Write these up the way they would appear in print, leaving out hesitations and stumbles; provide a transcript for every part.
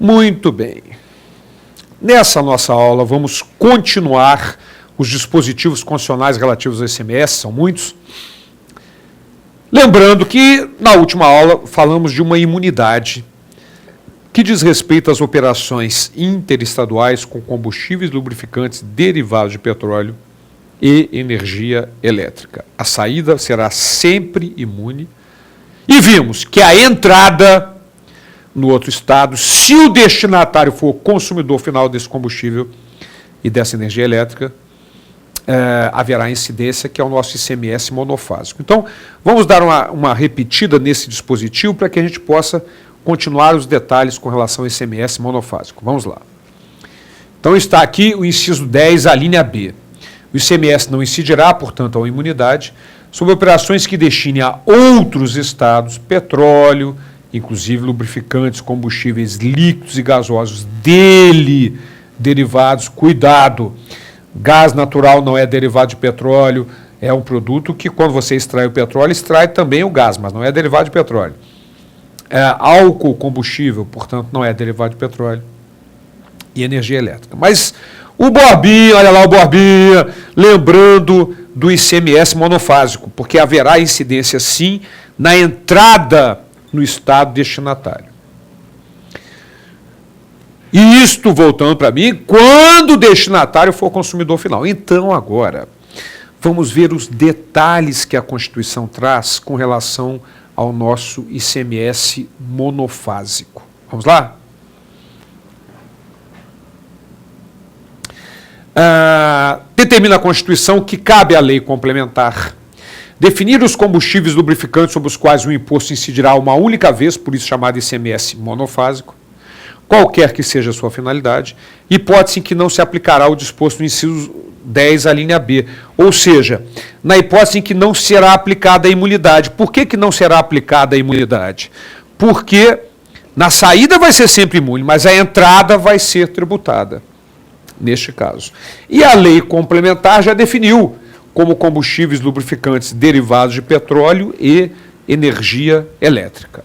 Muito bem. Nessa nossa aula, vamos continuar os dispositivos constitucionais relativos ao ICMS, são muitos. Lembrando que, na última aula, falamos de uma imunidade que diz respeito às operações interestaduais com combustíveis lubrificantes derivados de petróleo e energia elétrica. A saída será sempre imune. E vimos que a entrada no outro estado, se o destinatário for o consumidor final desse combustível e dessa energia elétrica, haverá incidência, que é o nosso ICMS monofásico. Então, vamos dar uma repetida nesse dispositivo para que a gente possa continuar os detalhes com relação ao ICMS monofásico. Vamos lá. Então, está aqui o inciso 10, a linha B. O ICMS não incidirá, portanto, a imunidade sobre operações que destinem a outros estados petróleo, inclusive lubrificantes, combustíveis líquidos e gasosos dele derivados. Cuidado, gás natural não é derivado de petróleo, é um produto que, quando você extrai o petróleo, extrai também o gás, mas não é derivado de petróleo. Álcool combustível, portanto, não é derivado de petróleo. E energia elétrica. Mas o Borbinha, olha lá o Borbinha, lembrando do ICMS monofásico, porque haverá incidência, sim, na entrada no estado destinatário. E isto, voltando para mim, quando o destinatário for consumidor final. Então, agora, vamos ver os detalhes que a Constituição traz com relação ao nosso ICMS monofásico. Vamos lá? Determina a Constituição que cabe à lei complementar definir os combustíveis lubrificantes sobre os quais o imposto incidirá uma única vez, por isso chamado ICMS monofásico, qualquer que seja a sua finalidade, hipótese em que não se aplicará o disposto no inciso 10, a linha B. Ou seja, na hipótese em que não será aplicada a imunidade. Por que não será aplicada a imunidade? Porque na saída vai ser sempre imune, mas a entrada vai ser tributada, neste caso. E a lei complementar já definiu como combustíveis lubrificantes derivados de petróleo e energia elétrica.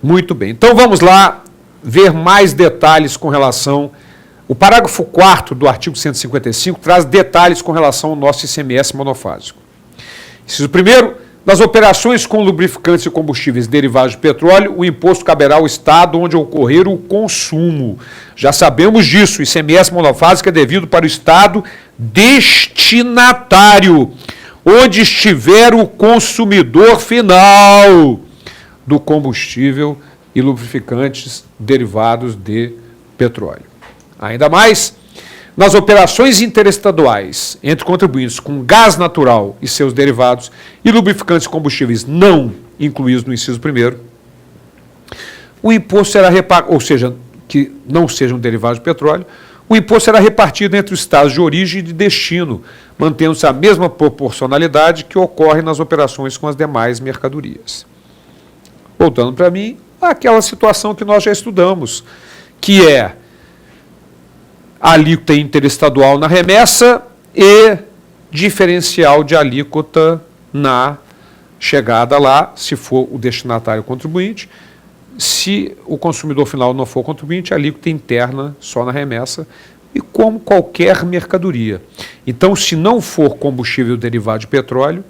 Muito bem, então vamos lá ver mais detalhes com relação... O parágrafo 4º do artigo 155 traz detalhes com relação ao nosso ICMS monofásico. Inciso 1º, nas operações com lubrificantes e combustíveis derivados de petróleo, o imposto caberá ao estado onde ocorrer o consumo. Já sabemos disso, o ICMS monofásico é devido para o estado destinatário, onde estiver o consumidor final do combustível e lubrificantes derivados de petróleo. Ainda mais, nas operações interestaduais entre contribuintes com gás natural e seus derivados e lubrificantes e combustíveis não incluídos no inciso 1º, o imposto será repartido, ou seja, que não sejam derivados de petróleo, o imposto será repartido entre os estados de origem e de destino, mantendo-se a mesma proporcionalidade que ocorre nas operações com as demais mercadorias. Voltando para mim, aquela situação que nós já estudamos, que é a alíquota interestadual na remessa e diferencial de alíquota na chegada lá, se for o destinatário contribuinte. Se o consumidor final não for contribuinte, a alíquota interna só na remessa e como qualquer mercadoria. Então, se não for combustível derivado de petróleo,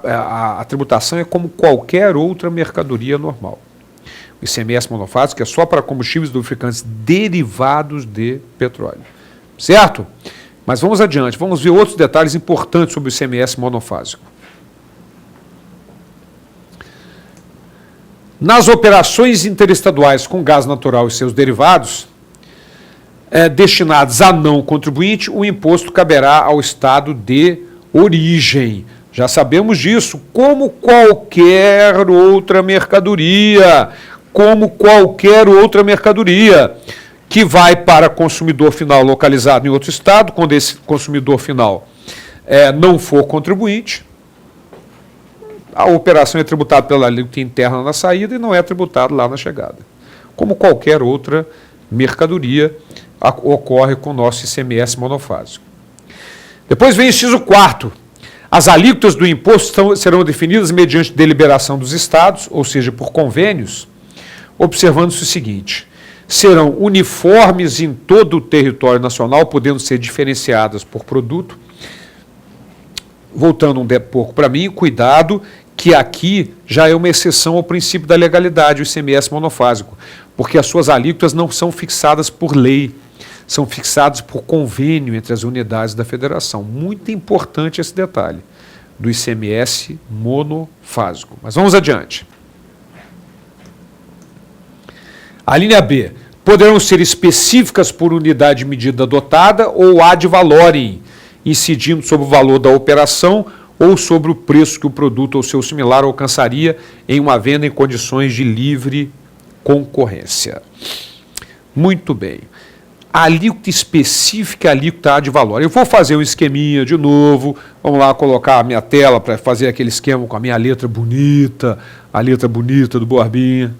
a tributação é como qualquer outra mercadoria normal. O ICMS monofásico é só para combustíveis lubrificantes derivados de petróleo. Certo? Mas vamos adiante, vamos ver outros detalhes importantes sobre o ICMS monofásico. Nas operações interestaduais com gás natural e seus derivados, destinados a não contribuinte, o imposto caberá ao estado de origem. Já sabemos disso, como qualquer outra mercadoria, que vai para consumidor final localizado em outro estado, quando esse consumidor final não for contribuinte, a operação é tributada pela alíquota interna na saída e não é tributada lá na chegada. Como qualquer outra mercadoria, ocorre com o nosso ICMS monofásico. Depois vem o inciso 4º. As alíquotas do imposto serão definidas mediante deliberação dos estados, ou seja, por convênios, observando-se o seguinte: serão uniformes em todo o território nacional, podendo ser diferenciadas por produto. Voltando um pouco para mim, cuidado, que aqui já é uma exceção ao princípio da legalidade, o ICMS monofásico, porque as suas alíquotas não são fixadas por lei, são fixadas por convênio entre as unidades da federação. Muito importante esse detalhe do ICMS monofásico. Mas vamos adiante. A linha B. Poderão ser específicas por unidade de medida adotada ou ad valorem, incidindo sobre o valor da operação ou sobre o preço que o produto ou seu similar alcançaria em uma venda em condições de livre concorrência. Muito bem. A alíquota específica, a alíquota ad valorem. Eu vou fazer um esqueminha de novo. Vamos lá colocar a minha tela para fazer aquele esquema com a minha letra bonita, a letra bonita do Borbinha.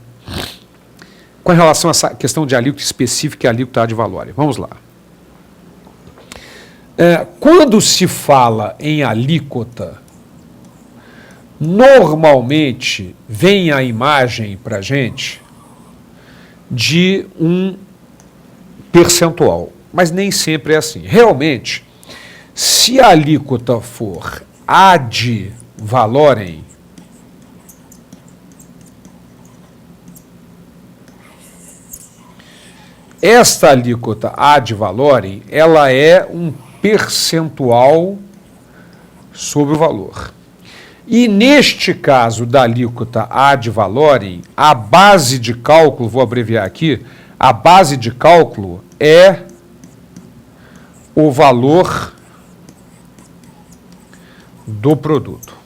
Com relação a essa questão de alíquota específica e alíquota ad valorem. Vamos lá. Quando se fala em alíquota, normalmente vem a imagem para a gente de um percentual, mas nem sempre é assim. Realmente, se a alíquota for ad valorem, esta alíquota ad valorem, ela é um percentual sobre o valor. E neste caso da alíquota ad valorem, a base de cálculo, vou abreviar aqui, a base de cálculo é o valor do produto.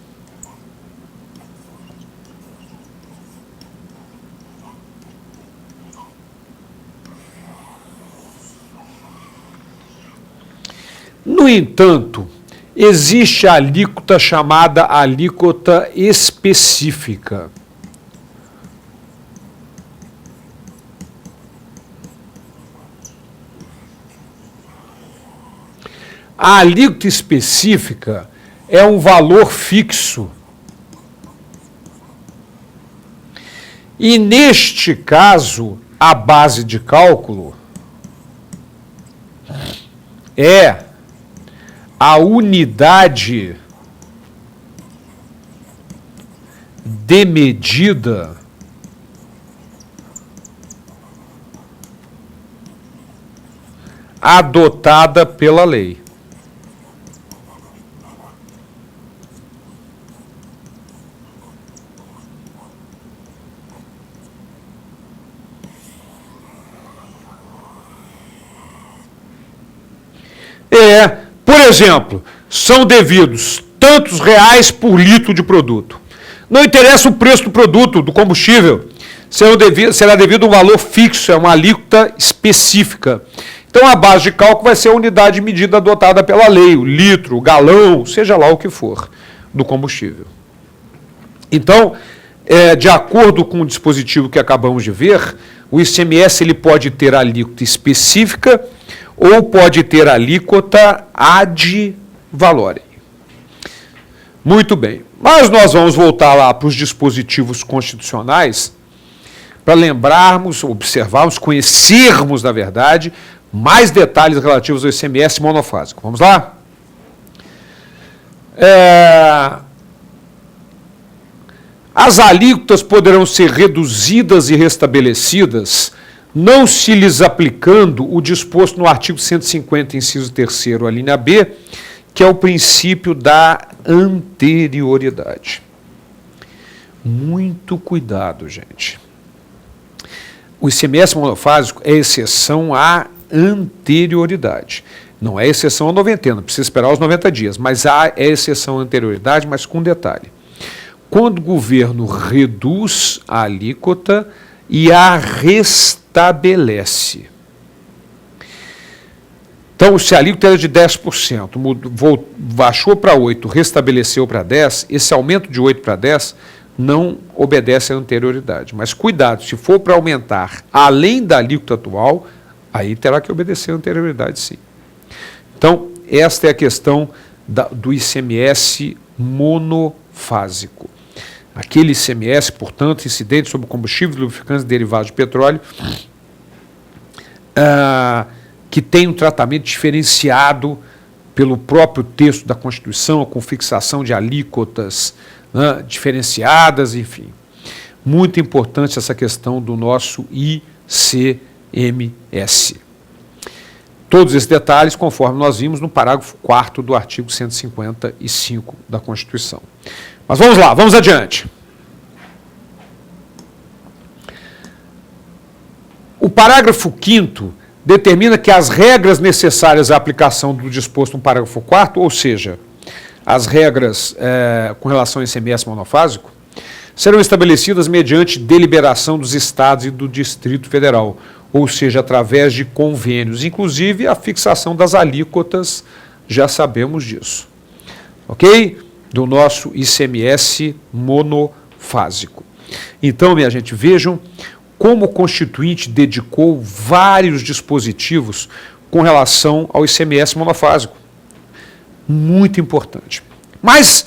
No entanto, existe a alíquota chamada alíquota específica. A alíquota específica é um valor fixo. E neste caso, a base de cálculo é a unidade de medida adotada pela lei. Por exemplo, são devidos tantos reais por litro de produto. Não interessa o preço do produto, do combustível, será devido um valor fixo, é uma alíquota específica. Então a base de cálculo vai ser a unidade de medida adotada pela lei, o litro, o galão, seja lá o que for, do combustível. Então, de acordo com o dispositivo que acabamos de ver, o ICMS ele pode ter alíquota específica ou pode ter alíquota ad valorem. Muito bem. Mas nós vamos voltar lá para os dispositivos constitucionais para lembrarmos, observarmos, conhecermos, na verdade, mais detalhes relativos ao ICMS monofásico. Vamos lá? As alíquotas poderão ser reduzidas e restabelecidas, não se lhes aplicando o disposto no artigo 150, inciso 3º, a linha B, que é o princípio da anterioridade. Muito cuidado, gente. O ICMS monofásico é exceção à anterioridade. Não é exceção à noventena, precisa esperar os 90 dias, mas é exceção à anterioridade, mas com detalhe. Quando o governo reduz a alíquota e a restabelece. Então, se a alíquota era de 10%, baixou para 8%, restabeleceu para 10%, esse aumento de 8% para 10% não obedece à anterioridade. Mas cuidado, se for para aumentar além da alíquota atual, aí terá que obedecer à anterioridade, sim. Então, esta é a questão do ICMS monofásico. aquele ICMS, portanto, incidente sobre combustíveis, lubrificantes e derivados de petróleo, que tem um tratamento diferenciado pelo próprio texto da Constituição, com fixação de alíquotas, né, diferenciadas, enfim. Muito importante essa questão do nosso ICMS. Todos esses detalhes, conforme nós vimos no parágrafo 4º do artigo 155 da Constituição. Mas vamos lá, vamos adiante. O parágrafo 5º determina que as regras necessárias à aplicação do disposto no parágrafo 4º, ou seja, as regras com relação ao ICMS monofásico, serão estabelecidas mediante deliberação dos estados e do Distrito Federal, ou seja, através de convênios, inclusive a fixação das alíquotas, já sabemos disso, ok? Do nosso ICMS monofásico. Então, minha gente, vejam como o Constituinte dedicou vários dispositivos com relação ao ICMS monofásico. Muito importante. Mas,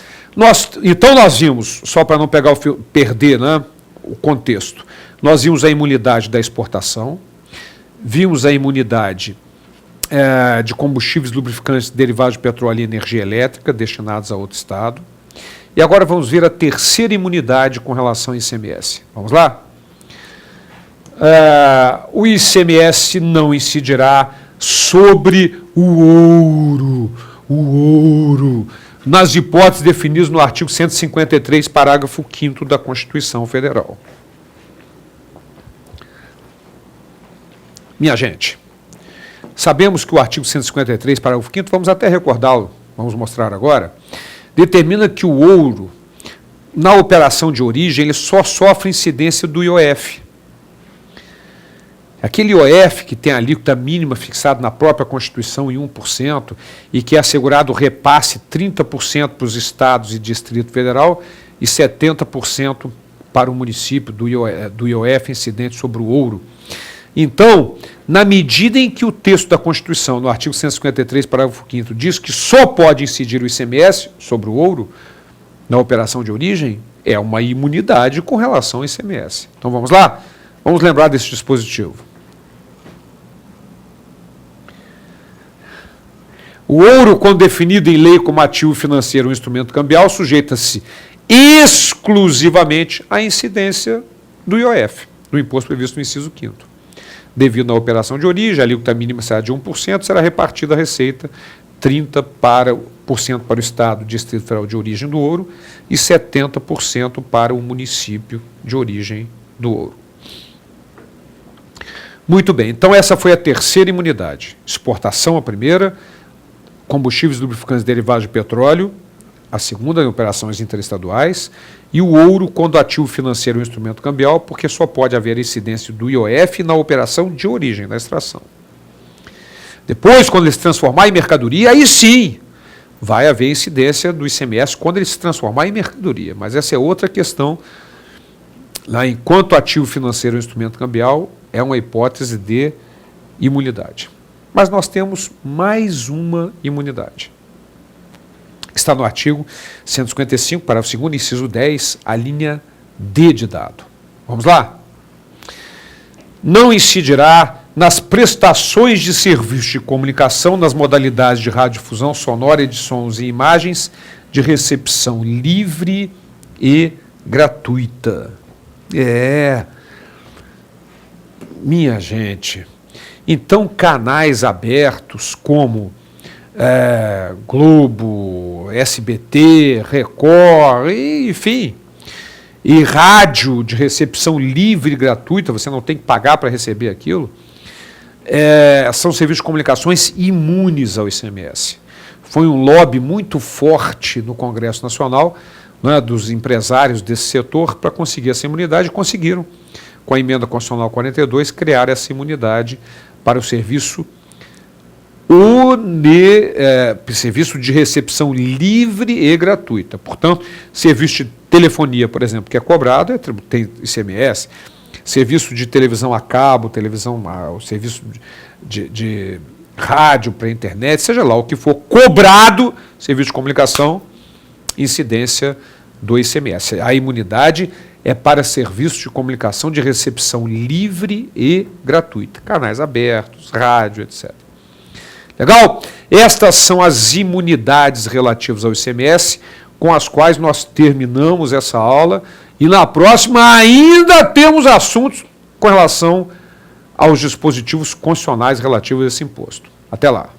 então nós vimos, só para não pegar perder, né, o contexto, nós vimos a imunidade da exportação, vimos a imunidade de combustíveis, lubrificantes, derivados de petróleo e energia elétrica destinados a outro estado. E agora vamos ver a terceira imunidade com relação ao ICMS. Vamos lá? O ICMS não incidirá sobre o ouro, nas hipóteses definidas no artigo 153, parágrafo 5º da Constituição Federal. Minha gente, sabemos que o artigo 153, parágrafo 5º, vamos até recordá-lo, vamos mostrar agora, determina que o ouro, na operação de origem, ele só sofre incidência do IOF. Aquele IOF que tem a alíquota mínima fixada na própria Constituição em 1% e que é assegurado o repasse 30% para os estados e Distrito Federal e 70% para o município do IOF incidente sobre o ouro. Então, na medida em que o texto da Constituição, no artigo 153, parágrafo 5º, diz que só pode incidir o ICMS sobre o ouro, na operação de origem, é uma imunidade com relação ao ICMS. Então vamos lá? Vamos lembrar desse dispositivo. O ouro, quando definido em lei como ativo financeiro ou instrumento cambial, sujeita-se exclusivamente à incidência do IOF, do imposto previsto no inciso 5º. Devido à operação de origem, a alíquota mínima será de 1%, será repartida a receita 30% para o Estado, Distrito Federal de origem do ouro e 70% para o município de origem do ouro. Muito bem, então essa foi a terceira imunidade. Exportação, a primeira, combustíveis, lubrificantes derivados de petróleo, a segunda, em operações interestaduais, e o ouro quando ativo financeiro ou instrumento cambial, porque só pode haver incidência do IOF na operação de origem, da extração. Depois, quando ele se transformar em mercadoria, aí sim vai haver incidência do ICMS quando ele se transformar em mercadoria. Mas essa é outra questão. Lá, enquanto ativo financeiro ou instrumento cambial, é uma hipótese de imunidade. Mas nós temos mais uma imunidade. Está no artigo 155, parágrafo 2º, inciso 10, a linha D de dado. Vamos lá? Não incidirá nas prestações de serviço de comunicação nas modalidades de radiodifusão sonora, de sons e imagens, de recepção livre e gratuita. Minha gente, então canais abertos como Globo, SBT, Record, enfim, e rádio de recepção livre e gratuita, você não tem que pagar para receber aquilo, são serviços de comunicações imunes ao ICMS. Foi um lobby muito forte no Congresso Nacional, né, dos empresários desse setor para conseguir essa imunidade, e conseguiram, com a emenda constitucional 42, criar essa imunidade para o serviço serviço de recepção livre e gratuita. Portanto, serviço de telefonia, por exemplo, que é cobrado, tem ICMS, serviço de televisão a cabo, o serviço de rádio para internet, seja lá o que for cobrado, serviço de comunicação, incidência do ICMS. A imunidade é para serviços de comunicação de recepção livre e gratuita, canais abertos, rádio, etc. Legal? Estas são as imunidades relativas ao ICMS, com as quais nós terminamos essa aula, e na próxima ainda temos assuntos com relação aos dispositivos constitucionais relativos a esse imposto. Até lá.